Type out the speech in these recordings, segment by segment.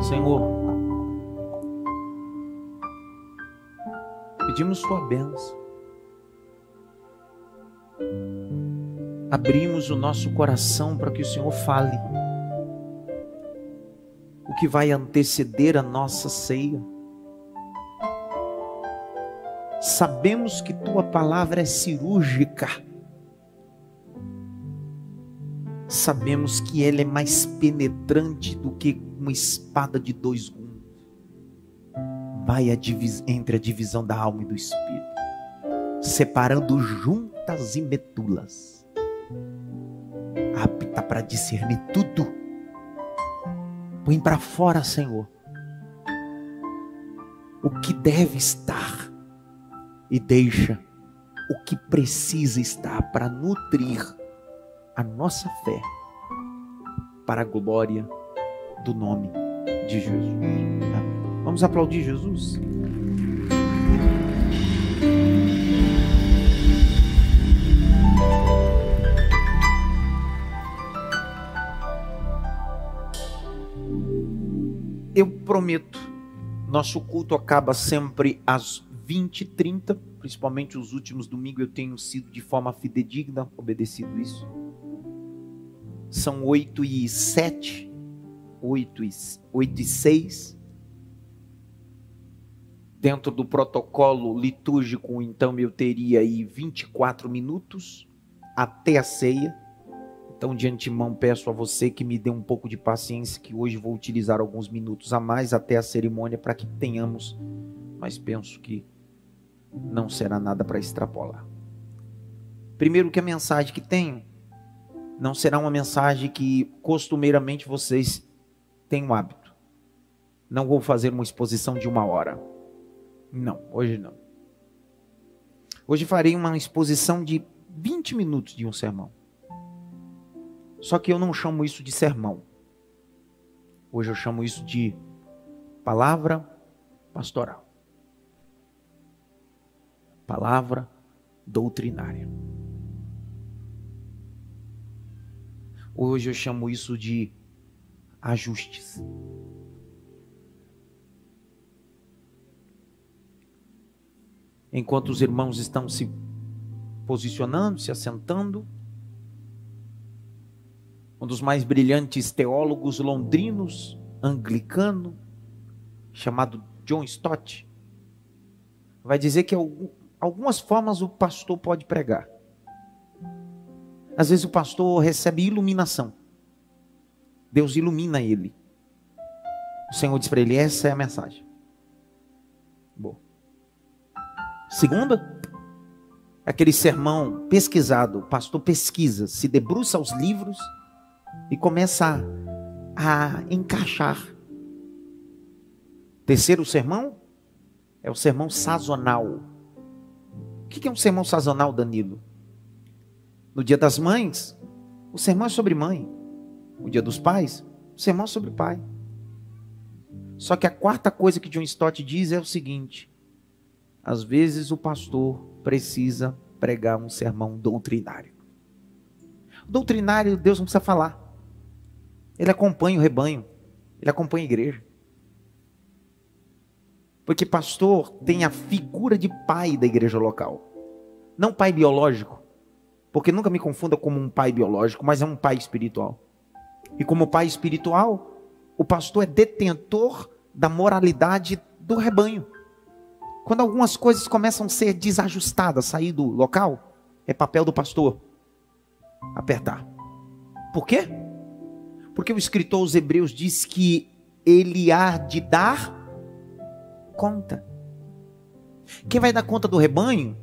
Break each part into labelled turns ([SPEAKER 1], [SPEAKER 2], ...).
[SPEAKER 1] Senhor, pedimos tua bênção. Abrimos o nosso coração para que o Senhor fale o que vai anteceder a nossa ceia. Sabemos que tua palavra é cirúrgica. Sabemos que ela é mais penetrante do que uma espada de dois gumes. Vai entre a divisão da alma e do espírito, separando juntas e medulas, apta para discernir tudo. Põe para fora, Senhor, o que deve estar e deixa o que precisa estar para nutrir a nossa fé para a glória do nome de Jesus. Vamos aplaudir Jesus? Eu prometo, nosso culto acaba sempre às 20h30, principalmente os últimos domingos eu tenho sido de forma fidedigna, obedecido isso. São 8h07, 8h06. Dentro do protocolo litúrgico, então eu teria aí 24 minutos até a ceia. Então, de antemão, peço a você que me dê um pouco de paciência, que hoje vou utilizar alguns minutos a mais até a cerimônia para que tenhamos, mas penso que não será nada para extrapolar. Primeiro, que a mensagem que tenho não será uma mensagem que costumeiramente vocês têm o hábito. Não vou fazer uma exposição de 1 hora. Não, hoje não. Hoje farei uma exposição de 20 minutos de um sermão. Só que eu não chamo isso de sermão. Hoje eu chamo isso de palavra pastoral. Palavra doutrinária. Hoje eu chamo isso de ajustes. Enquanto os irmãos estão se posicionando, se assentando, um dos mais brilhantes teólogos londrinos, anglicano, chamado John Stott, vai dizer que algumas formas o pastor pode pregar. Às vezes o pastor recebe iluminação. Deus ilumina ele. O Senhor diz para ele, essa é a mensagem. Boa. Segunda, aquele sermão pesquisado. O pastor pesquisa, se debruça aos livros e começa a encaixar. Terceiro sermão é o sermão sazonal. O que é um sermão sazonal, Danilo? No dia das mães, o sermão é sobre mãe. O dia dos pais, o sermão é sobre pai. Só que a quarta coisa que John Stott diz é o seguinte: às vezes o pastor precisa pregar um sermão doutrinário. Doutrinário, Deus não precisa falar. Ele acompanha o rebanho. Ele acompanha a igreja. Porque pastor tem a figura de pai da igreja local. Não pai biológico. Porque nunca me confunda como um pai biológico, mas é um pai espiritual. E como pai espiritual, o pastor é detentor da moralidade do rebanho. Quando algumas coisas começam a ser desajustadas, sair do local, é papel do pastor apertar. Por quê? Porque o escritor aos Hebreus diz que ele há de dar conta. Quem vai dar conta do rebanho,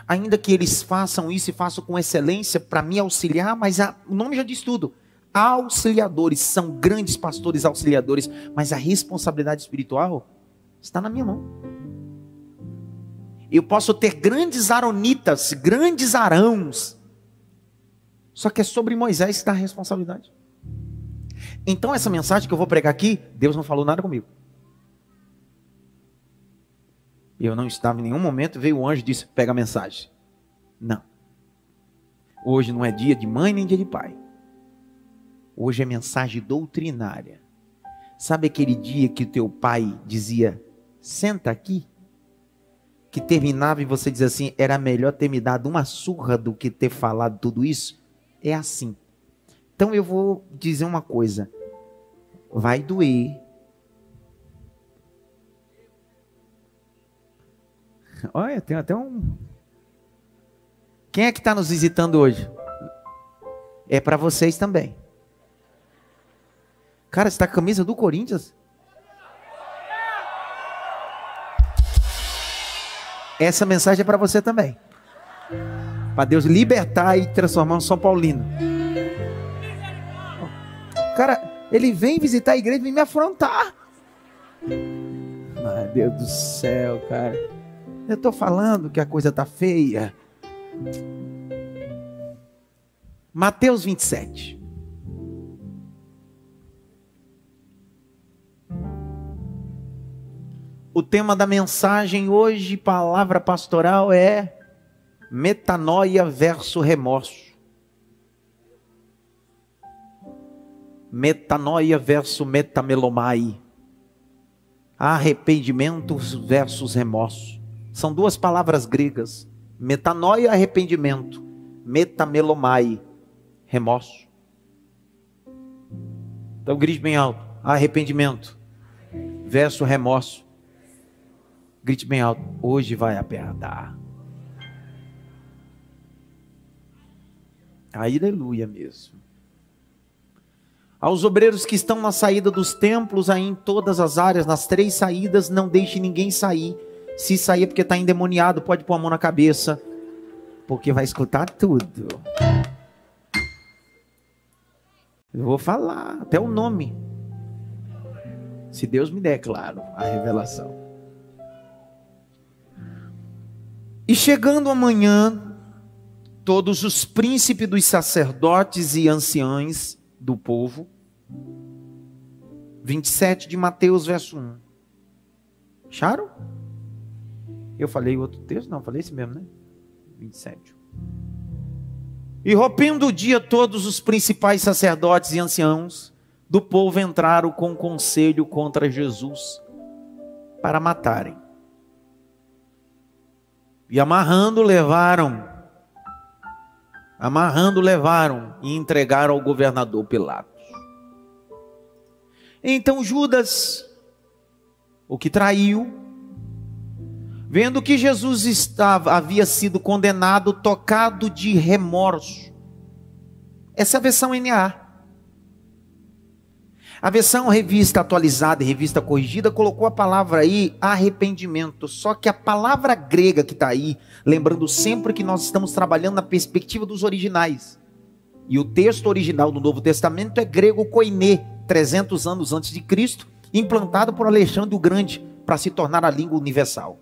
[SPEAKER 1] ainda que eles façam isso e façam com excelência para me auxiliar, mas o nome já diz tudo. Auxiliadores, são grandes pastores auxiliadores, mas a responsabilidade espiritual está na minha mão. Eu posso ter grandes aronitas, grandes arãos, só que é sobre Moisés que está a responsabilidade. Então essa mensagem que eu vou pregar aqui, Deus não falou nada comigo. Eu não estava em nenhum momento, veio o anjo e disse, pega a mensagem. Não. Hoje não é dia de mãe nem dia de pai. Hoje é mensagem doutrinária. Sabe aquele dia que o teu pai dizia, senta aqui? Que terminava e você dizia assim, era melhor ter me dado uma surra do que ter falado tudo isso? É assim. Então eu vou dizer uma coisa, vai doer. Olha, tem até um... Quem é que está nos visitando hoje? É para vocês também. Cara, você está com a camisa do Corinthians? Essa mensagem é para você também. Para Deus libertar e transformar um São Paulino. Cara, ele vem visitar a igreja e vem me afrontar. Meu Deus do céu, cara. Eu estou falando que a coisa está feia. Mateus 27. O tema da mensagem hoje, palavra pastoral, é metanoia versus remorso. Metanoia versus metamelomai. Arrependimento versus remorso. São duas palavras gregas. Metanoia, arrependimento. Metamelomai, remorso. Então grite bem alto. Arrependimento versus remorso. Grite bem alto. Hoje vai apertar. Aleluia mesmo. Aos obreiros que estão na saída dos templos, aí em todas as áreas, nas 3 saídas, não deixe ninguém sair. Se sair é porque está endemoniado, pode pôr a mão na cabeça, porque vai escutar tudo. Eu vou falar até o nome, se Deus me der, claro, a revelação. E chegando amanhã, todos os príncipes dos sacerdotes e anciães do povo, 27 de Mateus, verso 1. Acharam? Eu falei outro texto? Não, falei esse mesmo, né? 27. E rompendo o dia, todos os principais sacerdotes e anciãos do povo entraram com conselho contra Jesus para matarem. E amarrando levaram e entregaram ao governador Pilatos. Então Judas, o que traiu, vendo que Jesus havia sido condenado, tocado de remorso. Essa é a versão NA. A versão revista atualizada e revista corrigida colocou a palavra aí, arrependimento. Só que a palavra grega que está aí, lembrando sempre que nós estamos trabalhando na perspectiva dos originais. E o texto original do Novo Testamento é grego koiné, 300 anos antes de Cristo, implantado por Alexandre o Grande, para se tornar a língua universal.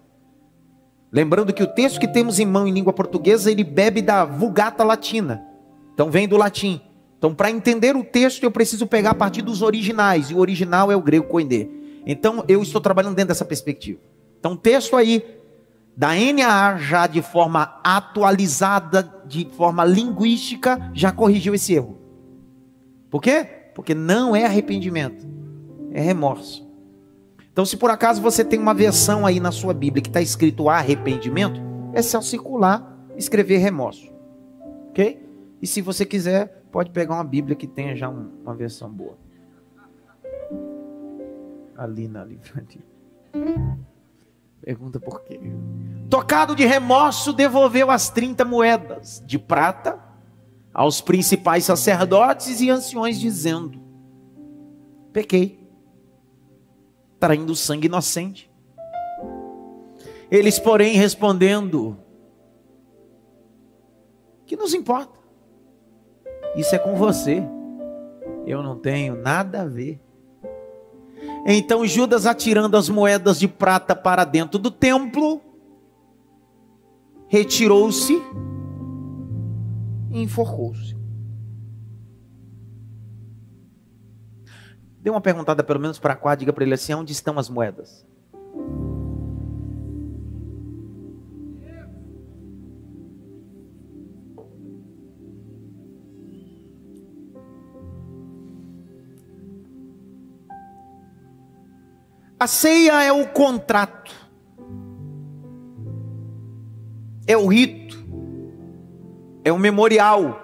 [SPEAKER 1] Lembrando que o texto que temos em mão em língua portuguesa, ele bebe da Vulgata Latina. Então vem do latim. Então, para entender o texto, eu preciso pegar a partir dos originais. E o original é o grego koiné. Então, eu estou trabalhando dentro dessa perspectiva. Então, o texto aí, da NAA, já de forma atualizada, de forma linguística, já corrigiu esse erro. Por quê? Porque não é arrependimento, é remorso. Então, se por acaso você tem uma versão aí na sua Bíblia que está escrito arrependimento, é só circular, escrever remorso. Ok? E se você quiser, pode pegar uma Bíblia que tenha já uma versão boa. Ali na livraria. Pergunta por quê? Tocado de remorso, devolveu as 30 moedas de prata aos principais sacerdotes e anciões, dizendo: pequei, traindo sangue inocente. Eles, porém, respondendo: que nos importa? Isso é com você, eu não tenho nada a ver. Então Judas, atirando as moedas de prata para dentro do templo, retirou-se e enforcou-se. Dê uma perguntada pelo menos para cá, diga para ele assim: onde estão as moedas? A ceia é o contrato, é o rito, é o memorial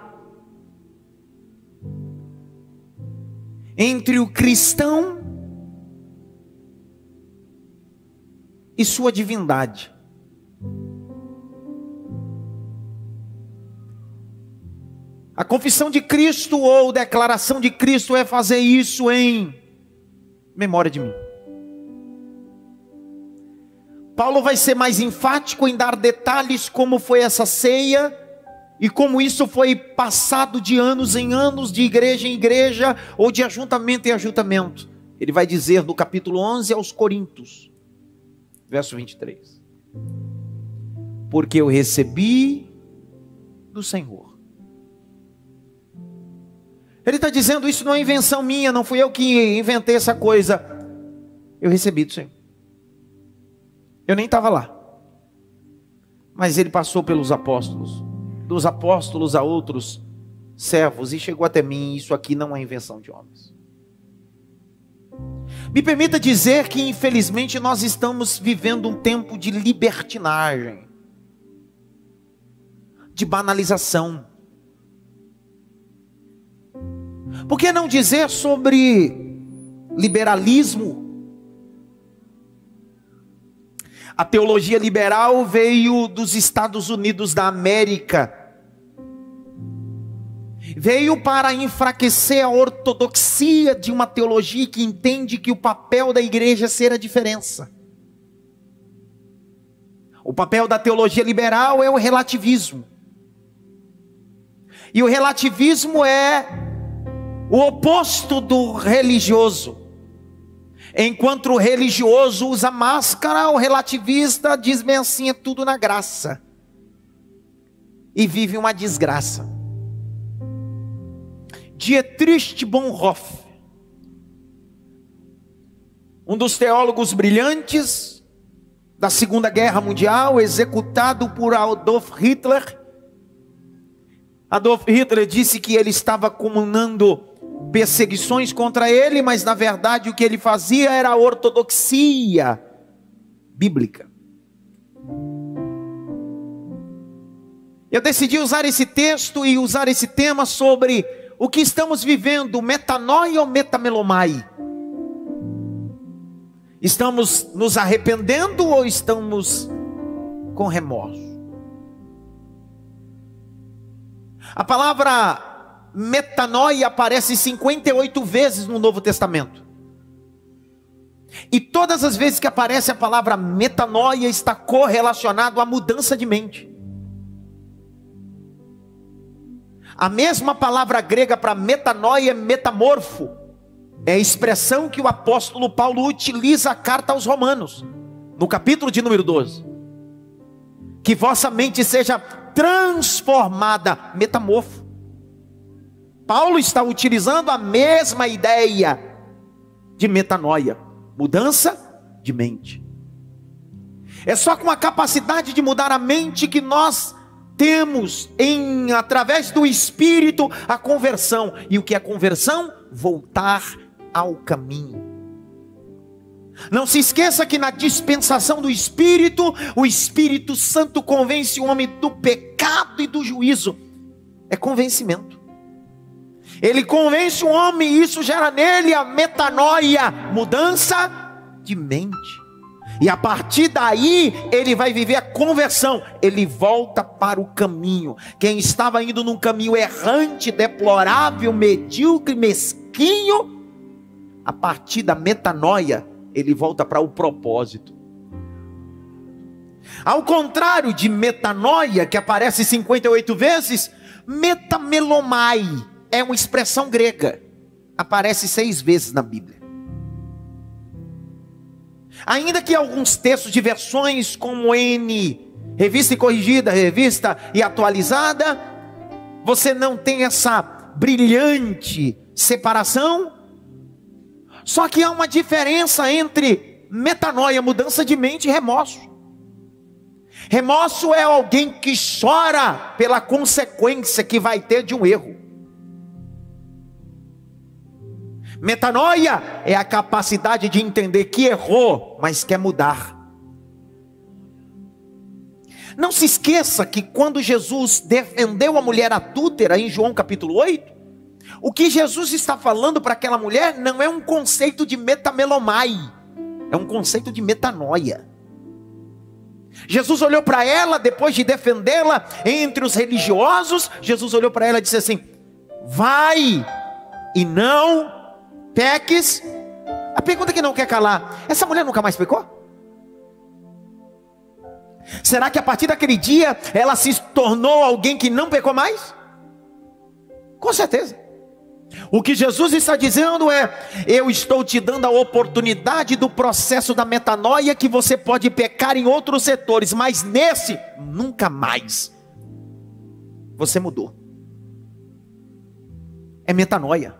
[SPEAKER 1] entre o cristão e sua divindade. A confissão de Cristo ou declaração de Cristo é fazer isso em memória de mim. Paulo vai ser mais enfático em dar detalhes como foi essa ceia e como isso foi passado de anos em anos, de igreja em igreja ou de ajuntamento em ajuntamento. Ele vai dizer no capítulo 11 aos Coríntios, verso 23. Porque eu recebi do Senhor. Ele está dizendo, isso não é invenção minha, não fui eu que inventei essa coisa. Eu recebi do Senhor. Eu nem estava lá. Mas ele passou pelos apóstolos, dos apóstolos a outros servos, e chegou até mim. Isso aqui não é invenção de homens. Me permita dizer que infelizmente nós estamos vivendo um tempo de libertinagem, de banalização. Por que não dizer sobre liberalismo? A teologia liberal veio dos Estados Unidos da América. Veio para enfraquecer a ortodoxia de uma teologia que entende que o papel da igreja é ser a diferença. O papel da teologia liberal é o relativismo. E o relativismo é o oposto do religioso. Enquanto o religioso usa máscara, o relativista diz bem assim, é tudo na graça. E vive uma desgraça. Dietrich Bonhoeffer, um dos teólogos brilhantes da Segunda Guerra Mundial, executado por Adolf Hitler. Adolf Hitler disse que ele estava comandando perseguições contra ele, mas na verdade o que ele fazia era a ortodoxia bíblica. Eu decidi usar esse texto e usar esse tema sobre o que estamos vivendo, metanoia ou metamelomai. Estamos nos arrependendo ou estamos com remorso? A palavra metanoia aparece 58 vezes no Novo Testamento. E todas as vezes que aparece a palavra metanoia está correlacionado à mudança de mente. A mesma palavra grega para metanoia é metamorfo. É a expressão que o apóstolo Paulo utiliza a carta aos Romanos, no capítulo de número 12. Que vossa mente seja transformada, metamorfo. Paulo está utilizando a mesma ideia de metanoia, mudança de mente. É só com a capacidade de mudar a mente que nós temos, através do Espírito, a conversão. E o que é conversão? Voltar ao caminho. Não se esqueça que na dispensação do Espírito, o Espírito Santo convence o homem do pecado e do juízo. É convencimento. Ele convence o homem e isso gera nele a metanoia, mudança de mente. E a partir daí, ele vai viver a conversão. Ele volta para o caminho. Quem estava indo num caminho errante, deplorável, medíocre, mesquinho, a partir da metanoia, ele volta para o propósito. Ao contrário de metanoia, que aparece 58 vezes, metamelomai é uma expressão grega. Aparece 6 vezes na Bíblia. Ainda que alguns textos de versões como Revista e Corrigida, Revista e Atualizada, você não tem essa brilhante separação. Só que há uma diferença entre metanoia, mudança de mente, e remorso. Remorso é alguém que chora pela consequência que vai ter de um erro. Metanoia é a capacidade de entender que errou, mas quer mudar. Não se esqueça que quando Jesus defendeu a mulher adúltera em João capítulo 8, o que Jesus está falando para aquela mulher não é um conceito de metamelomai, é um conceito de metanoia. Jesus olhou para ela, depois de defendê-la entre os religiosos, Jesus olhou para ela e disse assim: vai e não peques. A pergunta que não quer calar: essa mulher nunca mais pecou? Será que a partir daquele dia ela se tornou alguém que não pecou mais? Com certeza. O que Jesus está dizendo é: eu estou te dando a oportunidade do processo da metanoia, que você pode pecar em outros setores, mas nesse, nunca mais. Você mudou. É metanoia.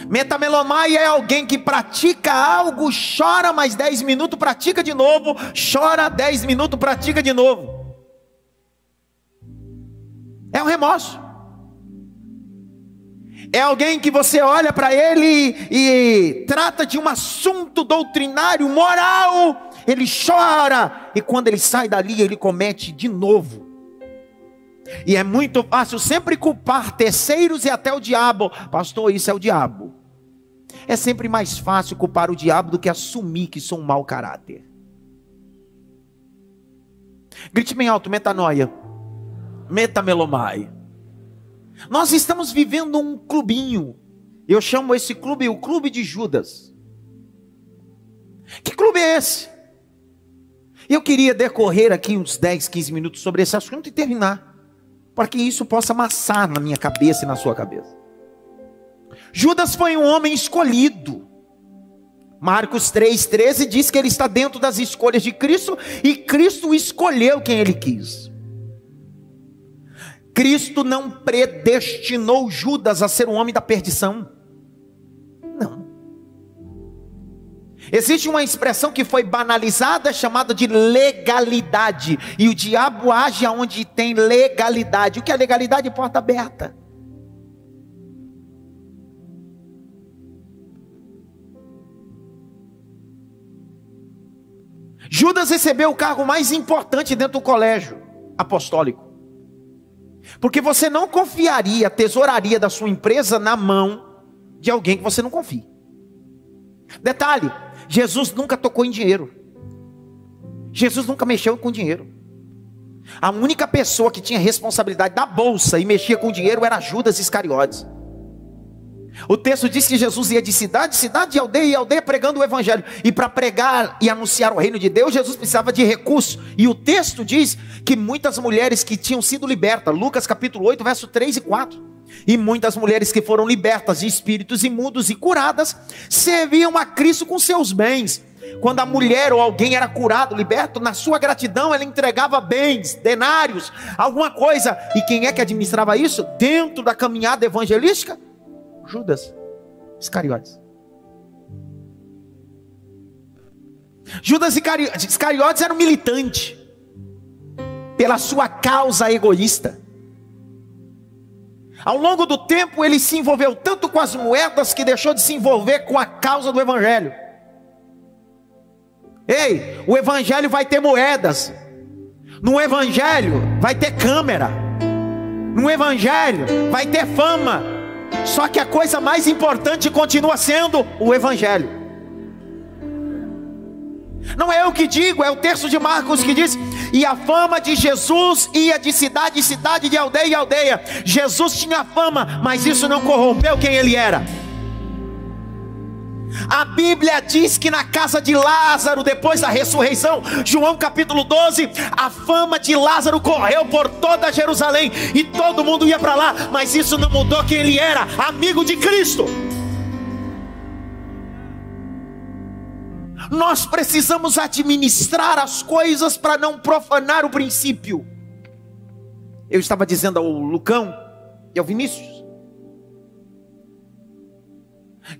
[SPEAKER 1] Metamelomai é alguém que pratica algo, chora mais 10 minutos, pratica de novo, chora 10 minutos, pratica de novo. É um remorso. É alguém que você olha para ele e trata de um assunto doutrinário, moral, ele chora, e quando ele sai dali, ele comete de novo. E é muito fácil sempre culpar terceiros e até o diabo. Pastor, isso é o diabo. É sempre mais fácil culpar o diabo do que assumir que sou um mau caráter. Grite bem alto: metanoia, metamelomai. Nós estamos vivendo um clubinho. Eu chamo esse clube o clube de Judas. Que clube é esse? Eu queria decorrer aqui uns 10, 15 minutos sobre esse assunto e terminar, para que isso possa amassar na minha cabeça e na sua cabeça. Judas foi um homem escolhido. Marcos 3,13 diz que ele está dentro das escolhas de Cristo, e Cristo escolheu quem ele quis. Cristo não predestinou Judas a ser um homem da perdição. Não. Existe uma expressão que foi banalizada, chamada de legalidade. E o diabo age onde tem legalidade. O que é legalidade? Porta aberta. Judas recebeu o cargo mais importante dentro do colégio apostólico. Porque você não confiaria a tesouraria da sua empresa na mão de alguém que você não confia. Detalhe: Jesus nunca tocou em dinheiro. Jesus nunca mexeu com dinheiro. A única pessoa que tinha responsabilidade da bolsa e mexia com dinheiro era Judas Iscariotes. O texto diz que Jesus ia de cidade em cidade, de aldeia pregando o evangelho. E para pregar e anunciar o reino de Deus, Jesus precisava de recursos. E o texto diz que muitas mulheres que tinham sido libertas, Lucas capítulo 8, verso 3 e 4. E muitas mulheres que foram libertas de espíritos imundos e curadas, serviam a Cristo com seus bens. Quando a mulher ou alguém era curado, liberto, na sua gratidão ela entregava bens, denários, alguma coisa. E quem é que administrava isso? Dentro da caminhada evangelística? Judas Iscariotes. Judas Iscariotes era um militante pela sua causa egoísta. Ao longo do tempo ele se envolveu tanto com as moedas que deixou de se envolver com a causa do evangelho. Ei, o evangelho vai ter moedas. No evangelho vai ter câmera. No evangelho vai ter fama. Só que a coisa mais importante continua sendo o evangelho. Não é eu que digo, é o texto de Marcos que diz: e a fama de Jesus ia de cidade em cidade, de aldeia em aldeia. Jesus tinha fama, mas isso não corrompeu quem ele era. A Bíblia diz que na casa de Lázaro, depois da ressurreição, João capítulo 12, a fama de Lázaro correu por toda Jerusalém, e todo mundo ia para lá, mas isso não mudou quem ele era, amigo de Cristo. Nós precisamos administrar as coisas para não profanar o princípio. Eu estava dizendo ao Lucão e ao Vinícius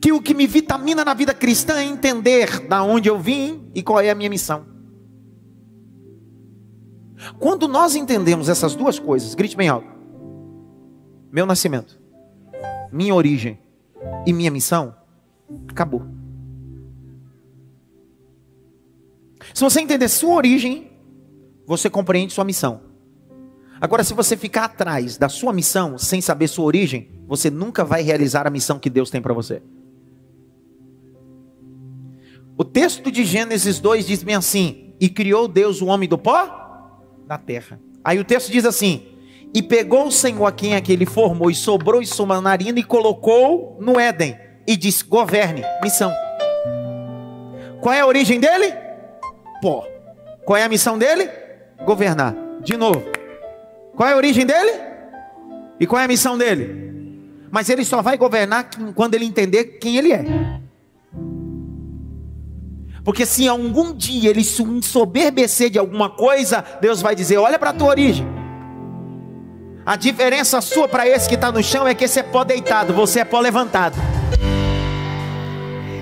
[SPEAKER 1] que o que me vitamina na vida cristã é entender da onde eu vim e qual é a minha missão. Quando nós entendemos essas duas coisas, grite bem alto: meu nascimento, minha origem e minha missão, acabou. Se você entender sua origem, você compreende sua missão. Agora, se você ficar atrás da sua missão, sem saber sua origem, você nunca vai realizar a missão que Deus tem para você. O texto de Gênesis 2 diz bem assim: e criou Deus o homem do pó da terra. Aí o texto diz assim: e pegou o Senhor a quem é que ele formou, e sobrou em sua narina, e colocou no Éden, e disse: governe, missão. Qual é a origem dele? Pó. Qual é a missão dele? Governar. De novo. Qual é a origem dele? E qual é a missão dele? Mas ele só vai governar quando ele entender quem ele é. Porque se algum dia ele se ensoberbecer de alguma coisa, Deus vai dizer: olha para a tua origem. A diferença sua para esse que está no chão é que esse é pó deitado, você é pó levantado.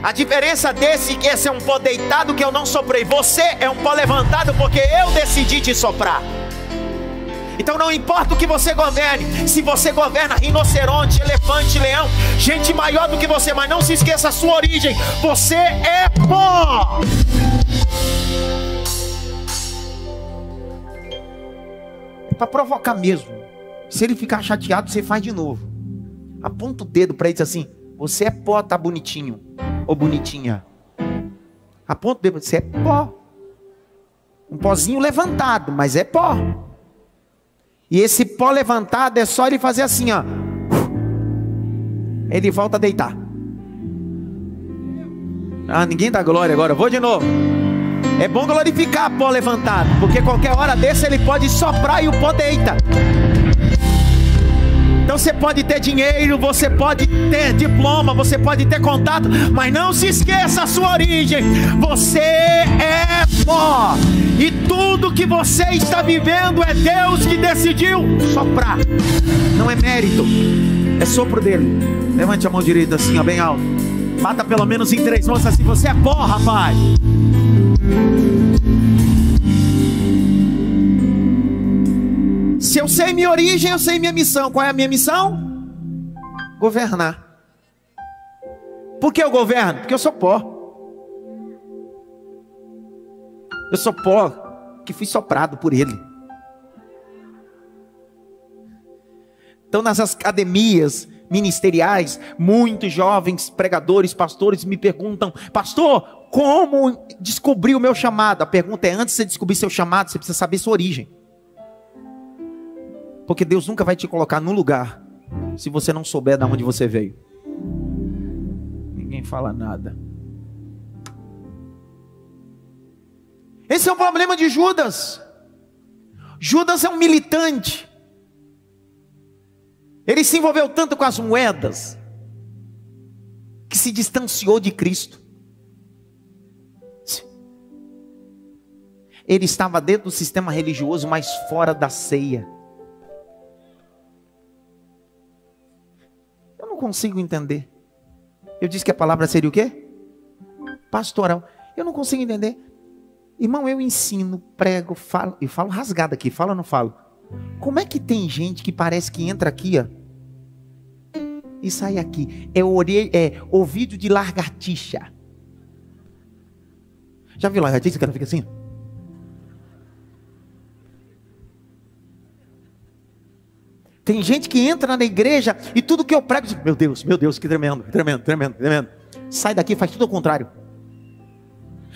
[SPEAKER 1] A diferença desse, que esse é um pó deitado que eu não soprei, você é um pó levantado porque eu decidi te soprar. Então não importa o que você governe, se você governa rinoceronte, elefante, leão, gente maior do que você, mas não se esqueça a sua origem, você é pó. É para provocar mesmo. Se ele ficar chateado, você faz de novo. Aponta o dedo para ele e diz assim: você é pó, tá bonitinho ou bonitinha. Aponta o dedo, você é pó. Um pozinho levantado, mas é pó. E esse pó levantado é só ele fazer assim, ó. Ele volta a deitar. Ah, ninguém dá glória agora. Eu vou de novo. É bom glorificar pó levantado, porque qualquer hora desse ele pode soprar e o pó deita. Então você pode ter dinheiro, você pode ter diploma, você pode ter contato, mas não se esqueça a sua origem. Você é pó. E tudo que você está vivendo é Deus que decidiu soprar. Não é mérito, é sopro dele. Levante a mão direita assim, ó, bem alto. Bata pelo menos em 3 mãos assim: você é pó, rapaz. Se eu sei minha origem, eu sei minha missão. Qual é a minha missão? Governar. Por que eu governo? Porque eu sou pó. Eu sou pó que fui soprado por ele. Então nas academias ministeriais, muitos jovens pregadores, pastores me perguntam: pastor, como descobrir o meu chamado? A pergunta é: antes de você descobrir seu chamado, você precisa saber sua origem. Porque Deus nunca vai te colocar num lugar se você não souber de onde você veio. Ninguém fala nada. Esse é o problema de Judas. Judas é um militante. Ele se envolveu tanto com as moedas que se distanciou de Cristo. Ele estava dentro do sistema religioso, mas fora da ceia. Eu não consigo entender. Eu disse que a palavra seria o quê? Pastoral. Eu não consigo entender. Irmão, eu ensino, prego, falo. Eu falo rasgado aqui, falo ou não falo? Como é que tem gente que parece que entra aqui, ó, e sai aqui? É ouvido de lagartixa. Já viu lagartixa que ela fica assim? Tem gente que entra na igreja e tudo que eu prego diz: meu Deus, que tremendo, tremendo, tremendo, tremendo. Sai daqui e faz tudo ao contrário.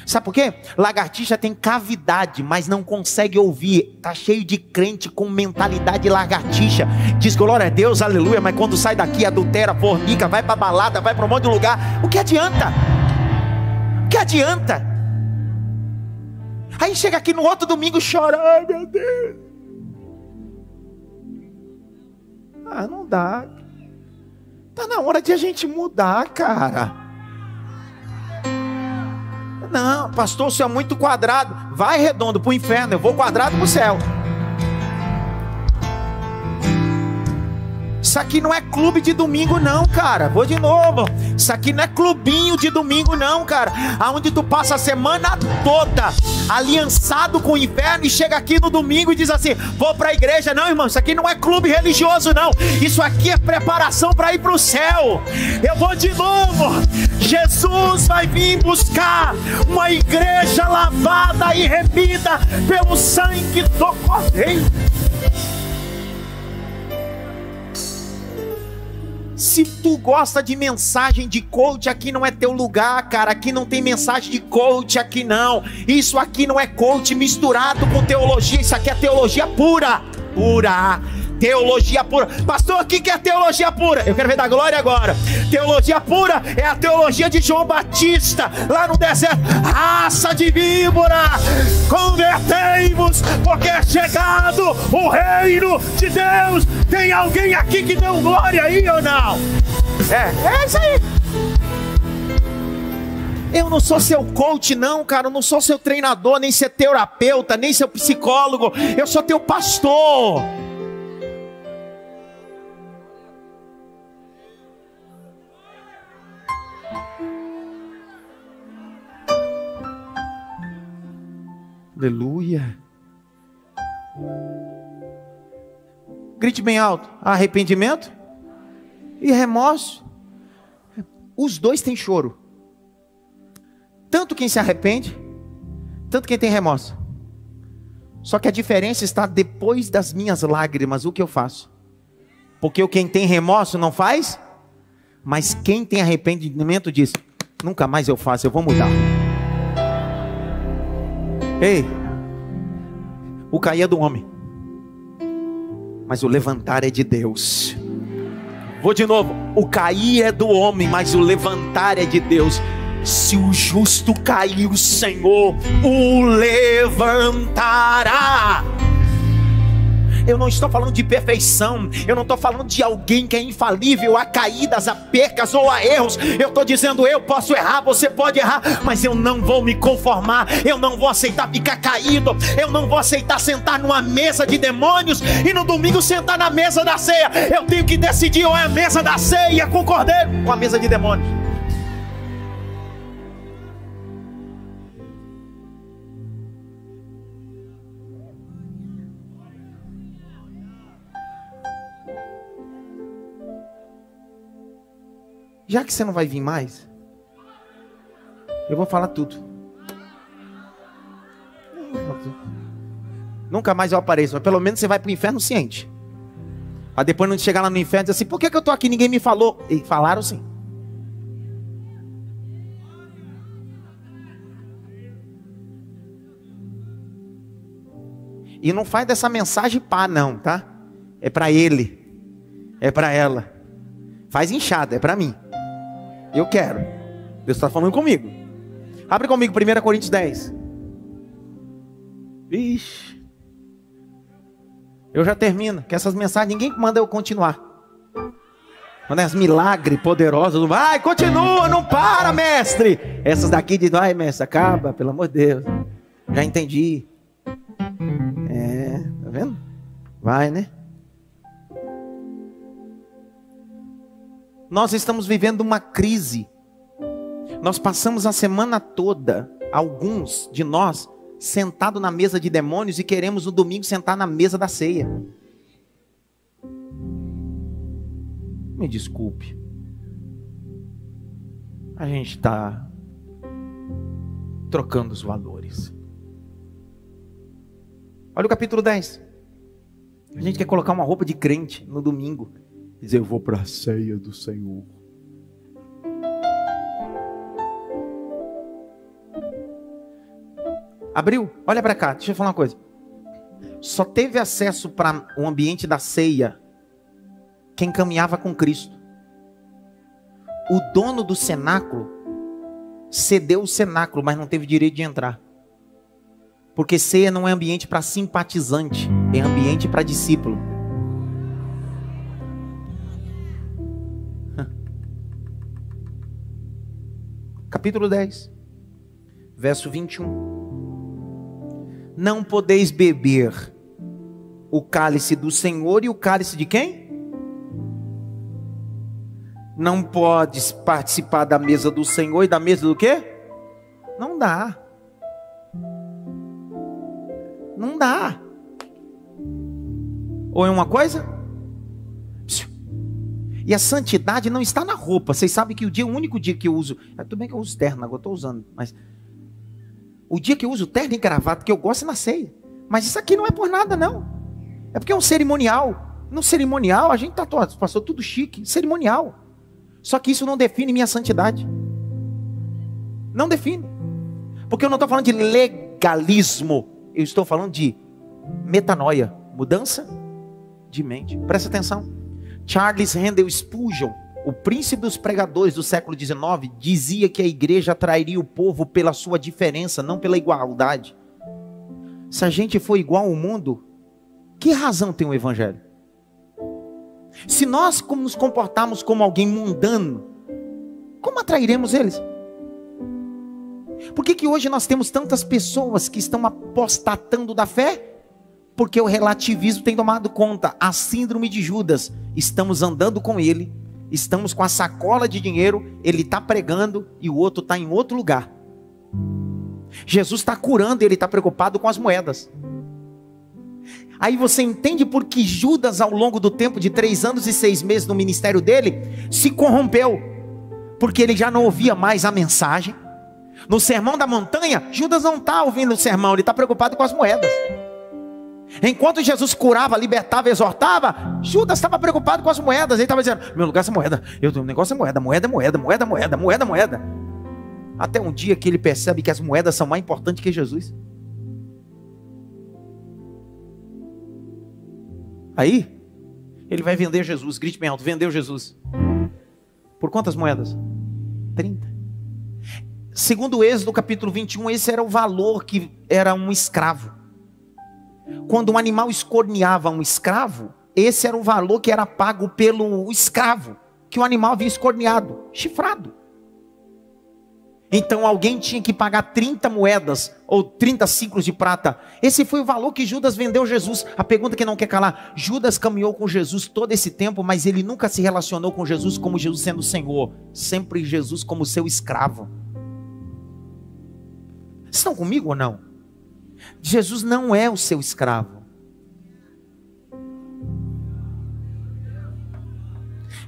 [SPEAKER 1] Sabe por quê? Lagartixa tem cavidade, mas não consegue ouvir. Está cheio de crente com mentalidade de lagartixa. Diz glória a Deus, aleluia, mas quando sai daqui adultera, fornica, vai para balada, vai para um monte de lugar. O que adianta? O que adianta? Aí chega aqui no outro domingo e chora: ai meu Deus. Ah, não dá. Tá na hora de a gente mudar, cara. Não, pastor, o senhor é muito quadrado. Vai redondo para o inferno, eu vou quadrado para o céu. Isso aqui não é clube de domingo não, cara. Vou de novo. Isso aqui não é clubinho de domingo não, cara. Aonde tu passa a semana toda aliançado com o inferno e chega aqui no domingo e diz assim: vou para a igreja. Não, irmão, isso aqui não é clube religioso não. Isso aqui é preparação para ir para o céu. Eu vou de novo. Jesus vai vir buscar uma igreja lavada e remida pelo sangue do Cordeiro. Se tu gosta de mensagem de coach, aqui não é teu lugar, cara. Aqui não tem mensagem de coach, aqui não. Isso aqui não é coach misturado com teologia. Isso aqui é teologia pura. Pura. Teologia pura. Pastor, o que é teologia pura? Eu quero ver da glória agora. Teologia pura é a teologia de João Batista, lá no deserto. Raça de víbora, convertei-vos, porque é chegado o reino de Deus. Tem alguém aqui que deu glória aí ou não? É isso aí. Eu não sou seu coach não, cara. Eu não sou seu treinador, nem seu terapeuta, nem seu psicólogo. Eu sou teu pastor. Aleluia. Grite bem alto: arrependimento e remorso. Os dois têm choro. Tanto quem se arrepende, tanto quem tem remorso. Só que a diferença está depois das minhas lágrimas. O que eu faço? Porque quem tem remorso não faz, mas quem tem arrependimento diz: nunca mais eu faço, eu vou mudar. Ei, o cair é do homem, mas o levantar é de Deus. Vou de novo. O cair é do homem, mas o levantar é de Deus. Se o justo cair, o Senhor o levantará. Eu não estou falando de perfeição. Eu não estou falando de alguém que é infalível a caídas, a percas ou a erros. Eu estou dizendo: eu posso errar, você pode errar, mas eu não vou me conformar. Eu não vou aceitar ficar caído. Eu não vou aceitar sentar numa mesa de demônios e no domingo sentar na mesa da ceia. Eu tenho que decidir: ou é a mesa da ceia com o cordeiro, ou a mesa de demônios. Já que você não vai vir mais, eu vou falar tudo. Nunca mais eu apareço, mas pelo menos você vai para o inferno ciente. Para depois não chegar lá no inferno e dizer assim: por que eu estou aqui, ninguém me falou? E falaram sim. E não faz dessa mensagem pá não, tá? É para ele, é para ela. Faz inchada, é para mim. Eu quero. Deus está falando comigo. Abre comigo 1 Coríntios 10. Ixi. Eu já termino. Que essas mensagens ninguém manda eu continuar. Quando é as milagres poderosos, vai, continua, não para, mestre. Essas daqui de vai, mestre, acaba, pelo amor de Deus. Já entendi. Tá vendo? Vai, né? Nós estamos vivendo uma crise. Nós passamos a semana toda, alguns de nós, sentado na mesa de demônios, e queremos no domingo sentar na mesa da ceia. Me desculpe. A gente está trocando os valores. Olha o capítulo 10. A gente quer colocar uma roupa de crente no domingo. Dizer: eu vou para a ceia do Senhor. Abriu? Olha para cá, deixa eu falar uma coisa. Só teve acesso para o ambiente da ceia quem caminhava com Cristo. O dono do cenáculo cedeu o cenáculo, mas não teve direito de entrar. Porque ceia não é ambiente para simpatizante, é ambiente para discípulo. Capítulo 10, verso 21. Não podeis beber o cálice do Senhor e o cálice de quem? não podes participar da mesa do Senhor e da mesa do quê? Não dá. Não dá. Ou é uma coisa? E a santidade não está na roupa. Vocês sabem que o único dia que eu uso, tudo bem que eu uso terno, agora eu estou usando, mas o dia que eu uso terno e gravata que eu gosto é na ceia. Mas isso aqui não é por nada, não. É porque é um cerimonial. No cerimonial a gente passou tudo chique, cerimonial. Só que isso não define minha santidade. Não define. Porque eu não estou falando de legalismo. Eu estou falando de metanoia, mudança de mente. Presta atenção. Charles Handel Spurgeon, o príncipe dos pregadores do século XIX, dizia que a igreja atrairia o povo pela sua diferença, não pela igualdade. Se a gente for igual ao mundo, que razão tem o evangelho? Se nós nos comportarmos como alguém mundano, como atrairemos eles? Por que hoje nós temos tantas pessoas que estão apostatando da fé? Porque o relativismo tem tomado conta. A síndrome de Judas. Estamos andando com ele, estamos com a sacola de dinheiro, ele está pregando e o outro está em outro lugar. Jesus está curando e ele está preocupado com as moedas. Aí você entende por que Judas, ao longo do tempo de 3 anos e 6 meses no ministério dele, se corrompeu. Porque ele já não ouvia mais a mensagem. No sermão da montanha, Judas não está ouvindo o sermão, ele está preocupado com as moedas. Enquanto Jesus curava, libertava, exortava, Judas estava preocupado com as moedas. Ele estava dizendo, meu lugar é moeda, o negócio é moeda, moeda. Até um dia que ele percebe que as moedas são mais importantes que Jesus. Aí, ele vai vender Jesus. Grite bem alto, vendeu Jesus. Por quantas moedas? 30. Segundo o Êxodo capítulo 21, esse era o valor que era um escravo. Quando um animal escorneava um escravo, esse era o valor que era pago pelo escravo, que o animal havia escorneado, chifrado. Então alguém tinha que pagar 30 moedas, ou 30 ciclos de prata. Esse foi o valor que Judas vendeu Jesus. A pergunta que não quer calar: Judas caminhou com Jesus todo esse tempo, mas ele nunca se relacionou com Jesus como Jesus sendo o Senhor. Sempre Jesus como seu escravo. Estão comigo ou não? Jesus não é o seu escravo.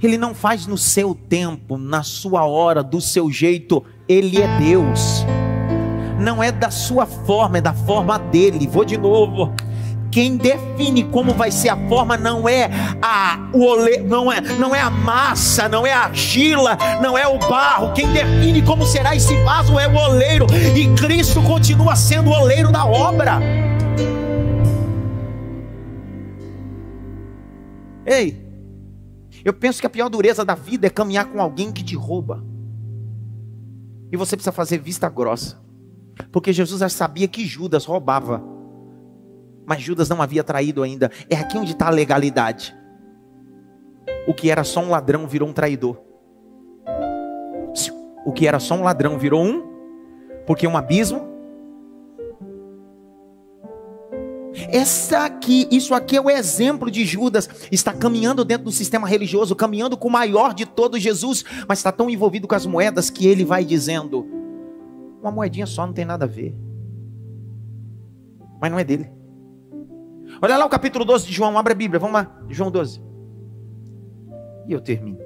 [SPEAKER 1] Ele não faz no seu tempo, na sua hora, do seu jeito. Ele é Deus. Não é da sua forma, é da forma dele. Vou de novo. Quem define como vai ser a forma não é não é a massa, não é a argila, não é o barro. Quem define como será esse vaso é o oleiro. E Cristo continua sendo o oleiro da obra. Ei, eu penso que a pior dureza da vida é caminhar com alguém que te rouba. E você precisa fazer vista grossa. Porque Jesus já sabia que Judas roubava. Mas Judas não havia traído ainda. É aqui onde está a legalidade. O que era só um ladrão virou um traidor. O que era só um ladrão virou porque um abismo. Isso aqui é o exemplo de Judas. Está caminhando dentro do sistema religioso, caminhando com o maior de todos, Jesus, mas está tão envolvido com as moedas que ele vai dizendo: uma moedinha só não tem nada a ver. Mas não é dele. Olha lá o capítulo 12 de João, abre a Bíblia, vamos lá, João 12. E eu termino.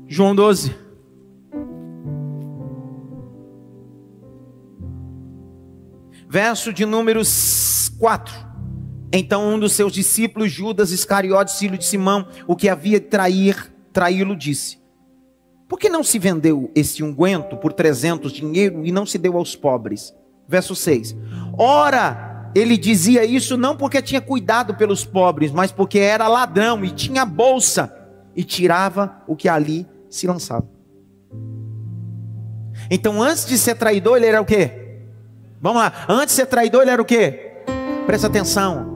[SPEAKER 1] João 12. Verso de números 4. Então um dos seus discípulos, Judas Iscariotes, filho de Simão, o que havia de traí-lo, disse: por que não se vendeu esse unguento por 300 dinheiro e não se deu aos pobres? Verso 6. Ora, ele dizia isso não porque tinha cuidado pelos pobres, mas porque era ladrão e tinha bolsa e tirava o que ali se lançava. Então antes de ser traidor ele era o quê? Vamos lá, antes de ser traidor ele era o quê? Presta atenção.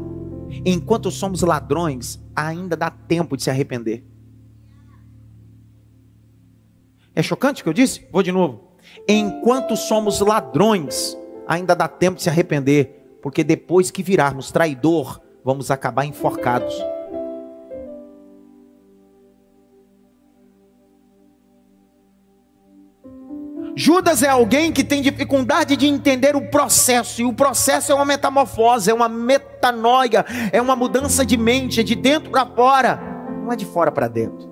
[SPEAKER 1] Enquanto somos ladrões, ainda dá tempo de se arrepender. É chocante o que eu disse? Vou de novo. Enquanto somos ladrões, ainda dá tempo de se arrepender, porque depois que virarmos traidor, vamos acabar enforcados. Judas é alguém que tem dificuldade de entender o processo, e o processo é uma metamorfose, é uma metanoia, é uma mudança de mente, é de dentro para fora, não é de fora para dentro.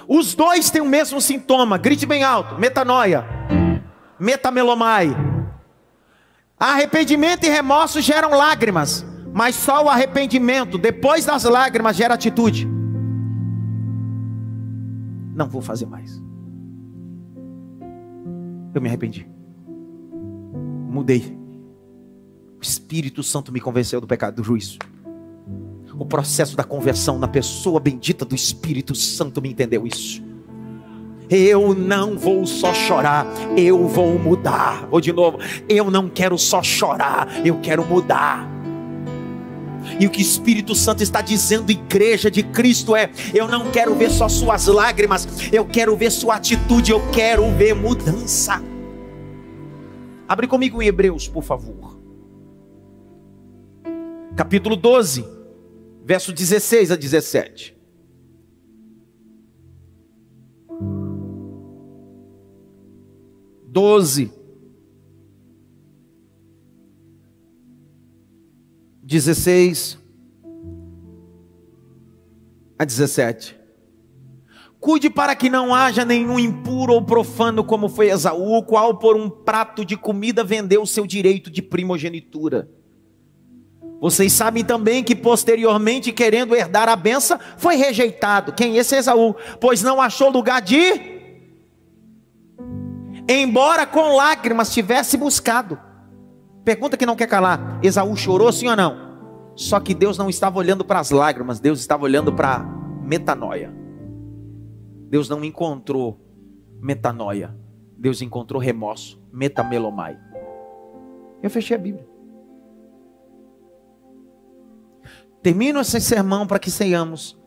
[SPEAKER 1] Os dois têm o mesmo sintoma, grite bem alto: metanoia, metamelomai. Arrependimento e remorso geram lágrimas, mas só o arrependimento, depois das lágrimas, gera atitude. Não vou fazer mais. Eu me arrependi. Mudei. O Espírito Santo me convenceu do pecado, do juízo. O processo da conversão na pessoa bendita do Espírito Santo me entendeu isso. Eu não vou só chorar, eu vou mudar. Vou de novo. Eu não quero só chorar, eu quero mudar. E o que o Espírito Santo está dizendo, igreja de Cristo, é: eu não quero ver só suas lágrimas, eu quero ver sua atitude, eu quero ver mudança. Abre comigo em Hebreus, por favor. Capítulo 12, verso 16 a 17. Doze, 16 a 17. Cuide para que não haja nenhum impuro ou profano como foi Esaú, o qual por um prato de comida vendeu o seu direito de primogenitura. Vocês sabem também que posteriormente, querendo herdar a bênção, foi rejeitado. Quem? Esse é Esaú, pois não achou lugar de... Embora com lágrimas tivesse buscado. Pergunta que não quer calar: Esaú chorou, sim ou não? Só que Deus não estava olhando para as lágrimas, Deus estava olhando para metanoia. Deus não encontrou metanoia, Deus encontrou remorso, metamelomai. Eu fechei a Bíblia. Termino esse sermão para que saiamos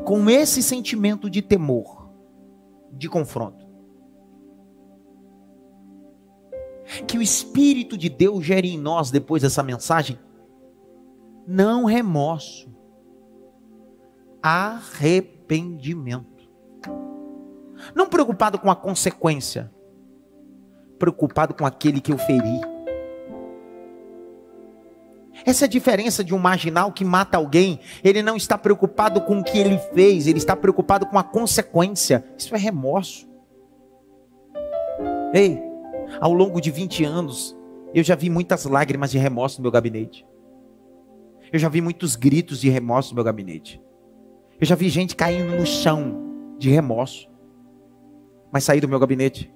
[SPEAKER 1] com esse sentimento de temor, de confronto. Que o Espírito de Deus gere em nós, depois dessa mensagem, não remorso, arrependimento. Não preocupado com a consequência, preocupado com aquele que eu feri. Essa é a diferença de um marginal que mata alguém. Ele não está preocupado com o que ele fez, ele está preocupado com a consequência. Isso é remorso. Ei, ao longo de 20 anos, eu já vi muitas lágrimas de remorso no meu gabinete. Eu já vi muitos gritos de remorso no meu gabinete. Eu já vi gente caindo no chão de remorso. Mas sair do meu gabinete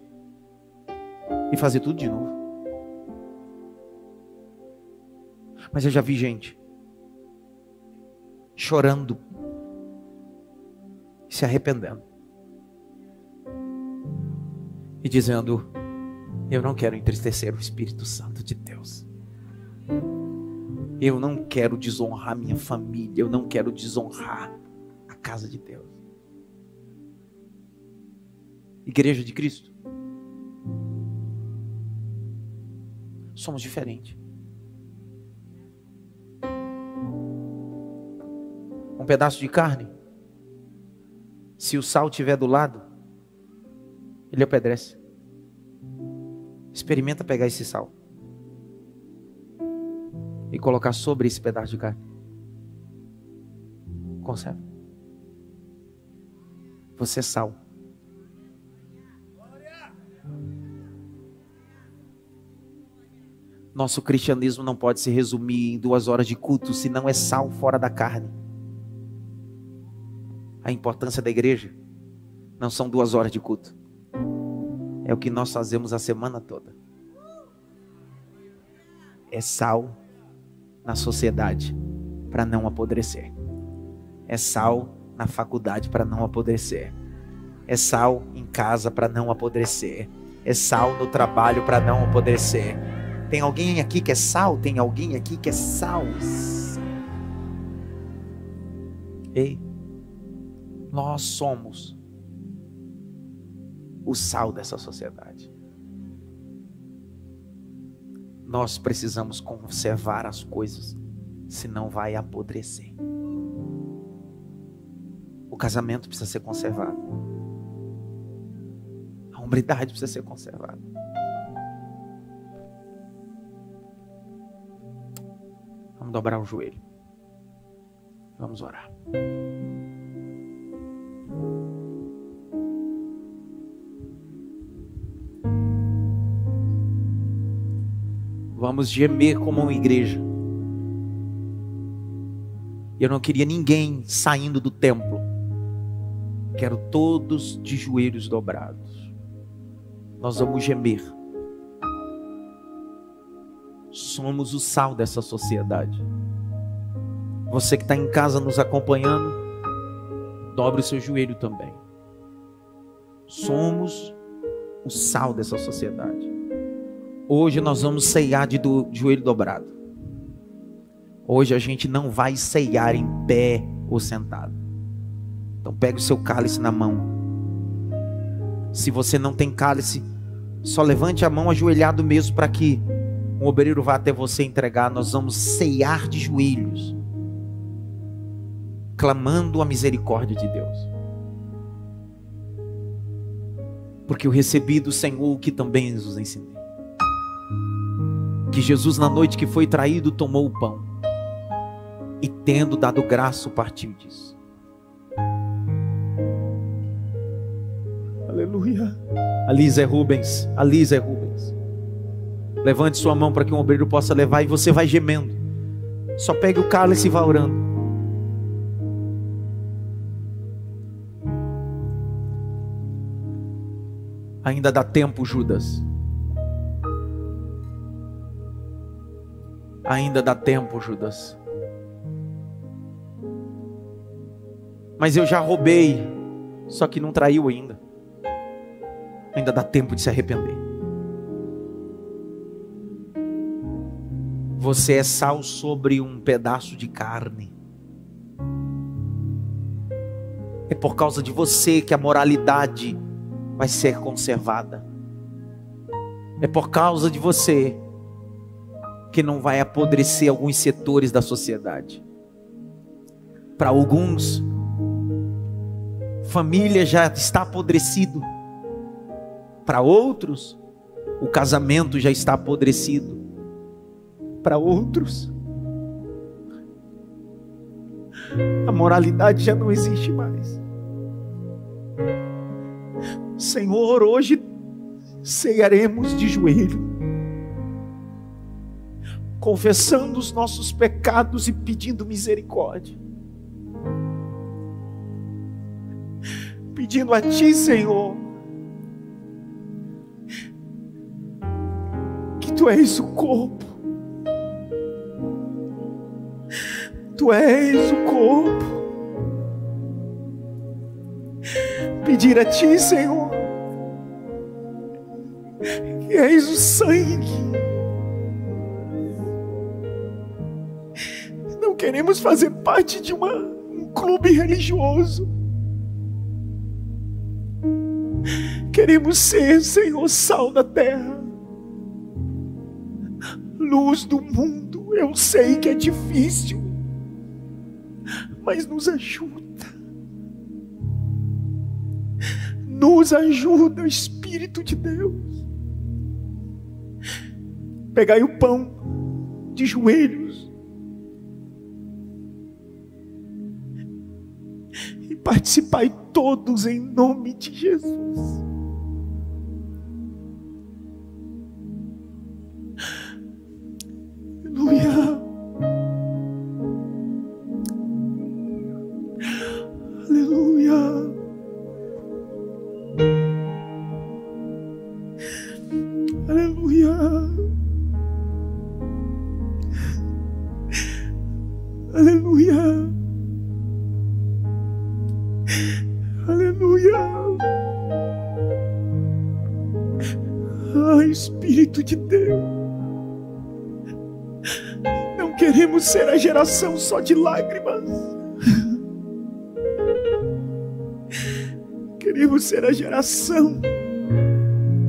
[SPEAKER 1] e fazer tudo de novo. Mas eu já vi gente chorando, se arrependendo e dizendo: eu não quero entristecer o Espírito Santo de Deus. Eu não quero desonrar minha família. Eu não quero desonrar a casa de Deus. Igreja de Cristo, somos diferentes. Um pedaço de carne, se o sal estiver do lado, ele apodrece. Experimenta pegar esse sal e colocar sobre esse pedaço de carne. Consegue? Você é sal. Nosso cristianismo não pode se resumir em 2 horas de culto, se não é sal fora da carne. A importância da igreja não são 2 horas de culto. É o que nós fazemos a semana toda. É sal na sociedade para não apodrecer. É sal na faculdade para não apodrecer. É sal em casa para não apodrecer. É sal no trabalho para não apodrecer. Tem alguém aqui que é sal? Tem alguém aqui que é sal? Ei, nós somos o sal dessa sociedade. Nós precisamos conservar as coisas, senão vai apodrecer. O casamento precisa ser conservado. A hombridade precisa ser conservada. Vamos dobrar o joelho. Vamos orar. Vamos gemer como uma igreja. Eu não queria ninguém saindo do templo. Quero todos de joelhos dobrados. Nós vamos gemer. Somos o sal dessa sociedade. Você que está em casa nos acompanhando, dobre o seu joelho também. Somos o sal dessa sociedade. Hoje nós vamos ceiar de joelho dobrado. Hoje a gente não vai ceiar em pé ou sentado. Então pegue o seu cálice na mão. Se você não tem cálice, só levante a mão ajoelhado mesmo para que um obreiro vá até você entregar. Nós vamos ceiar de joelhos, clamando a misericórdia de Deus. Porque eu recebi do Senhor o que também nos ensinei. Que Jesus, na noite que foi traído, tomou o pão e, tendo dado graça, partiu disso. Aleluia. Ali Zé Rubens, levante sua mão para que um obreiro possa levar, e você vai gemendo. Só pegue o cálice e vá orando. Ainda dá tempo, Judas. Ainda dá tempo, Judas. Mas eu já roubei, só que não traiu ainda. Ainda dá tempo de se arrepender. Você é sal sobre um pedaço de carne. É por causa de você que a moralidade vai ser conservada. É por causa de você que não vai apodrecer alguns setores da sociedade. Para alguns, família já está apodrecido. Para outros, o casamento já está apodrecido. Para outros, a moralidade já não existe mais. Senhor, hoje ceiaremos de joelho, confessando os nossos pecados e pedindo misericórdia. Pedindo a Ti, Senhor, que Tu és o corpo. Tu és o corpo. Pedir a Ti, Senhor, que és o sangue. Não queremos fazer parte de um clube religioso. Queremos ser, Senhor, sal da terra, luz do mundo. Eu sei que é difícil, mas nos ajuda. Nos ajuda, Espírito de Deus. Pegai o pão de joelhos e participai todos em nome de Jesus. Aleluia. Aleluia. Aleluia. Aleluia. Aleluia. Ai, Espírito de Deus, não queremos ser a geração só de lágrimas. Queremos ser a geração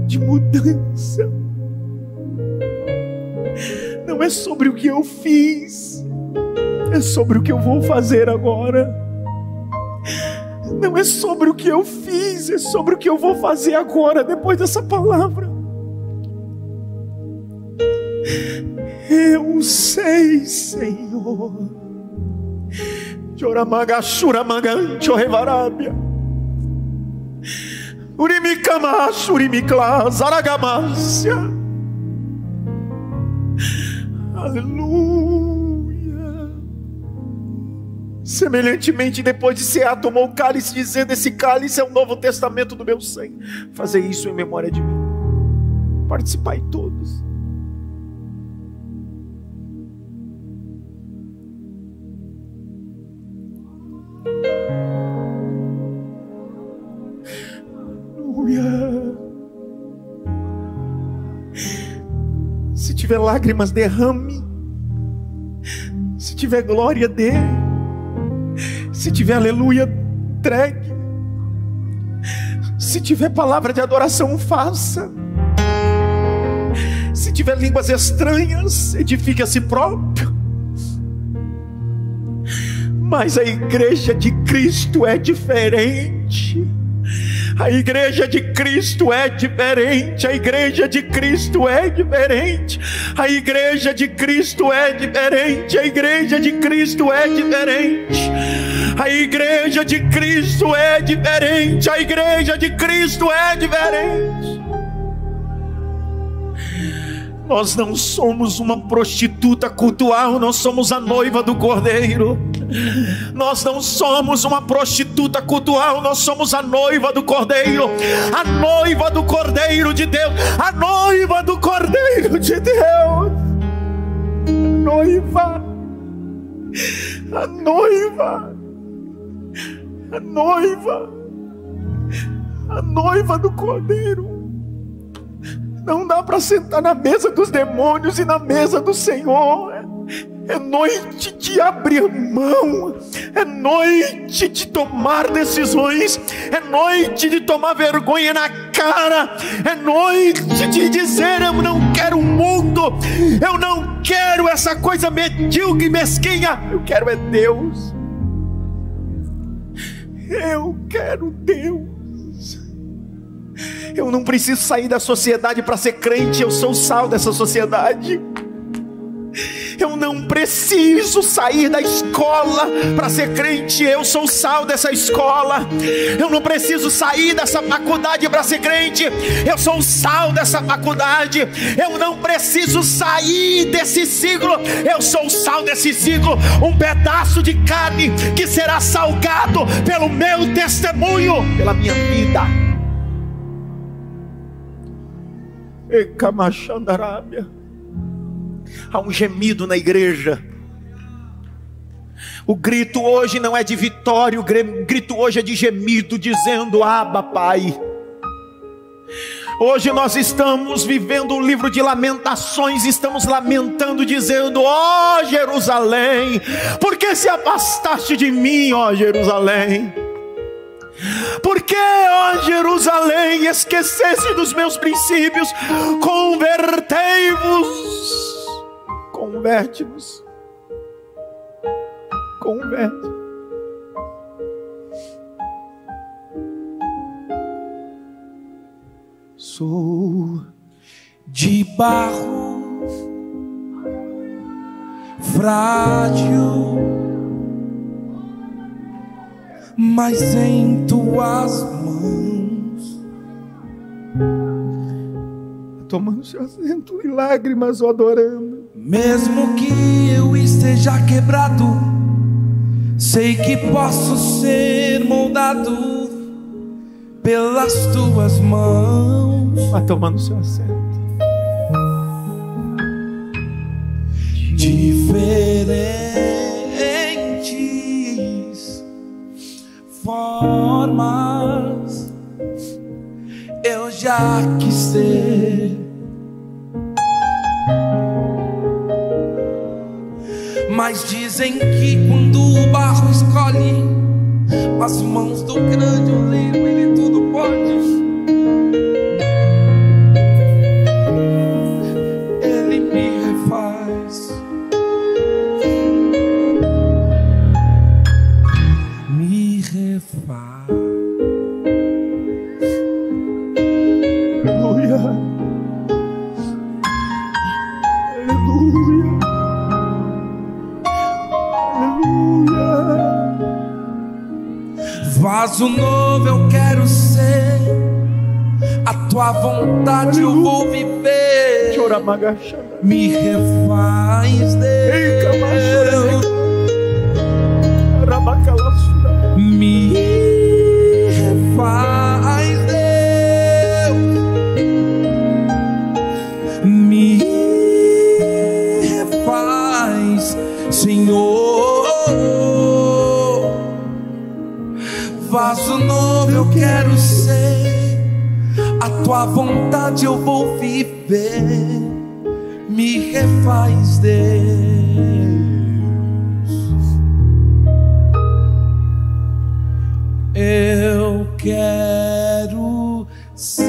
[SPEAKER 1] de mudança.
[SPEAKER 2] é sobre o que eu fiz, é sobre o que eu vou fazer agora. Não é sobre o que eu fiz, é sobre o que eu vou fazer agora, depois dessa palavra. Eu sei, Senhor. Choramagachuramagancho revarábia. Urimikamash, urimikla, zaragamácia. Aleluia. Semelhantemente, depois de cear, tomou o cálice, dizendo: esse cálice é o novo testamento do meu sangue. Fazer isso em memória de mim. Participai todos. Se tiver lágrimas, derrame. Se tiver glória, dê. Se tiver aleluia, entregue. Se tiver palavra de adoração, faça. Se tiver línguas estranhas, edifique a si próprio. Mas a igreja de Cristo é diferente. A igreja de Cristo é diferente. A igreja de Cristo é diferente. A igreja de Cristo é diferente. A igreja de Cristo é diferente. A igreja de Cristo é diferente. A igreja de Cristo é diferente. Nós não somos uma prostituta cultural, nós somos a noiva do Cordeiro. Nós não somos uma prostituta cultural, nós somos a noiva do Cordeiro. A noiva do Cordeiro de Deus. A noiva do Cordeiro de Deus. Noiva. A noiva. A noiva. A noiva do Cordeiro. Não dá para sentar na mesa dos demônios e na mesa do Senhor. É noite de abrir mão. É noite de tomar decisões. É noite de tomar vergonha na cara. É noite de dizer: eu não quero o mundo. Eu não quero essa coisa medíocre e mesquinha. Eu quero é Deus. Eu quero Deus. Eu não preciso sair da sociedade para ser crente. Eu sou o sal dessa sociedade. Eu não preciso sair da escola para ser crente. Eu sou o sal dessa escola. Eu não preciso sair dessa faculdade para ser crente. Eu sou o sal dessa faculdade. Eu não preciso sair desse ciclo. Eu sou o sal desse ciclo. Um pedaço de carne que será salgado pelo meu testemunho, pela minha vida. Ecamachandarábia. Há um gemido na igreja. O grito hoje não é de vitória. O grito hoje é de gemido, dizendo: Abba, Pai. Hoje nós estamos vivendo um livro de lamentações. Estamos lamentando, dizendo: ó Jerusalém, por que se afastaste de mim, ó Jerusalém? Por que, ó Jerusalém, esqueceste dos meus princípios? Convertei-vos. Converte-nos. Converte. Sou de barro frágil, mas em tuas mãos. Tomando seu assento em lágrimas, o adorando. Mesmo que eu esteja quebrado, sei que posso ser moldado pelas tuas mãos. Vai tomando seu assento. Diferentes formas eu já quis ser, mas dizem que quando o barro escolhe as mãos do grande oleiro, ele tudo pode. Ele me refaz.
[SPEAKER 3] Vaso novo eu quero ser, a tua vontade eu vou viver. Me refaz, Deus. Me refaz, Deus. Me refaz, Senhor. Vaso novo eu quero ser, a tua vontade eu vou viver. Me refaz, Deus. Eu quero ser,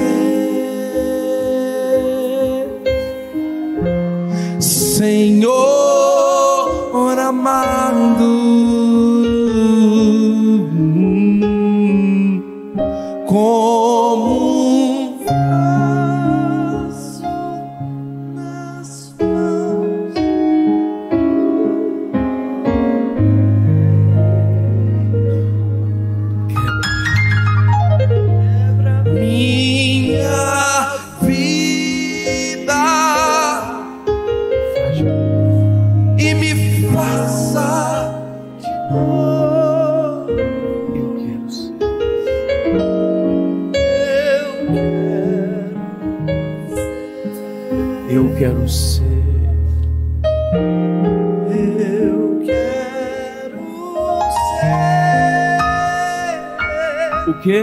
[SPEAKER 3] Senhor amado, como um vaso nas mãos. Minha vida e me faça de novo.
[SPEAKER 2] Eu quero ser.
[SPEAKER 3] Eu quero ser.
[SPEAKER 2] O quê?